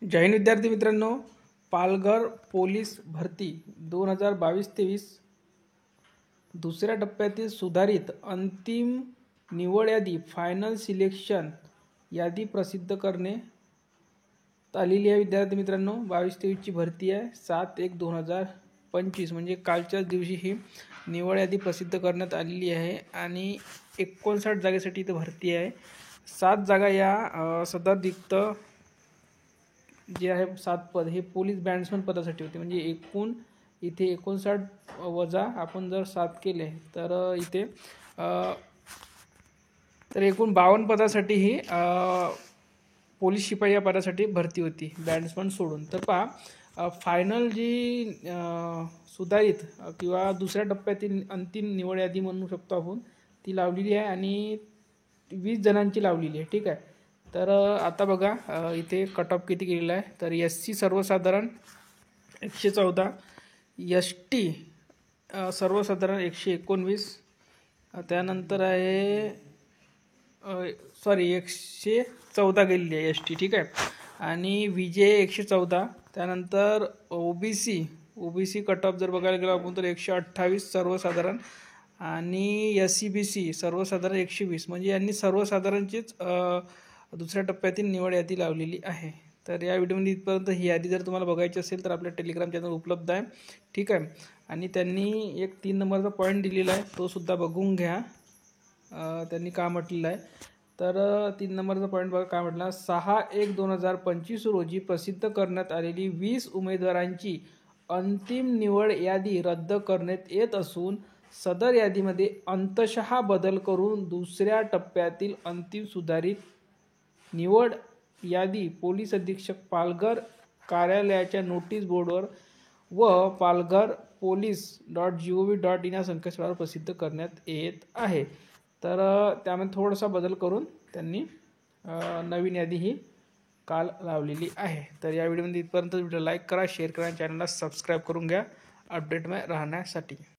जय हिंद विद्यार्थी मित्रांनो, पालघर पोलीस भरती 2022-23 दुसऱ्या टप्प्यातील सुधारित अंतिम निवड यादी फायनल सिलेक्शन यादी प्रसिद्ध करण्यात आलेली आहे। विद्यार्थी मित्रांनो, 22-23 ची भरती आहे। 7/1/2025 म्हणजे कालच्याच दिवशी ही निवड यादी प्रसिद्ध करण्यात आलेली आहे आणि 59 जागेसाठी इथं भरती आहे। 7 जागा या सदर रिक्त जे आहे 7 पद हे पोलीस बॅट्समन पदासाठी होते। म्हणजे एकूण इथे 59 वजा आपण जर 7 केले तर इथे तर एकूण 52 पदासाठी ही पोलीस शिपाई या पदासाठी भरती होती, बॅट्समन सोडून। तर पहा, फायनल जी सुधारित किंवा दुसऱ्या टप्प्यातील अंतिम निवड यादी म्हणू शकतो आपण, ती लावलेली आहे आणि 20 जणांची लावलेली आहे। ठीक आहे, तर आता बघा इथे कट ऑफ किती केलेला आहे। तर SC सर्वसाधारण 114, ST सर्वसाधारण 119, त्यानंतर आहे 114 गेलेली आहे ST। ठीक आहे, आणि VJ 114, त्यानंतर OBC कट ऑफ जर बघायला गेलो आपण तर 128 सर्वसाधारण आणि SCBC सर्वसाधारण 120। म्हणजे यांनी सर्वसाधारणचीच दुसऱ्या टप्प्यातील निवड यादी लावलेली आहे। तर या व्हिडिओमध्ये इथपर्यंत ही यादी जर तुम्हाला बघायची असेल तर आपल्या टेलिग्राम चॅनल उपलब्ध आहे। ठीक आहे, आणि त्यांनी एक 3 नंबरचा पॉईंट दिलेला आहे, तो सुद्धा बघून घ्या। त्यांनी काय म्हटलेलं आहे तर 3 नंबरचा पॉईंट बघा काय म्हटलं। 6/1/2025 रोजी प्रसिद्ध करण्यात आलेली 20 उमेदवारांची अंतिम निवड यादी रद्द करण्यात येत असून सदर यादीमध्ये अंतशः बदल करून दुसऱ्या टप्प्यातील अंतिम सुधारित निवड यादी पोलीस अधीक्षक पालघर कार्यालयाच्या नोटीस बोर्डवर व palgharpolice.gov.in या संकेतस्थळावर प्रसिद्ध करण्यात येत आहे। तर त्यामध्ये थोडासा बदल करून त्यांनी नवीन यादी ही काल लावलेली आहे। तर या व्हिडिओमध्ये इथपर्यंत, व्हिडिओ लाईक करा, शेअर करा, चॅनलला सबस्क्राईब करून घ्या अपडेट राहण्यासाठी।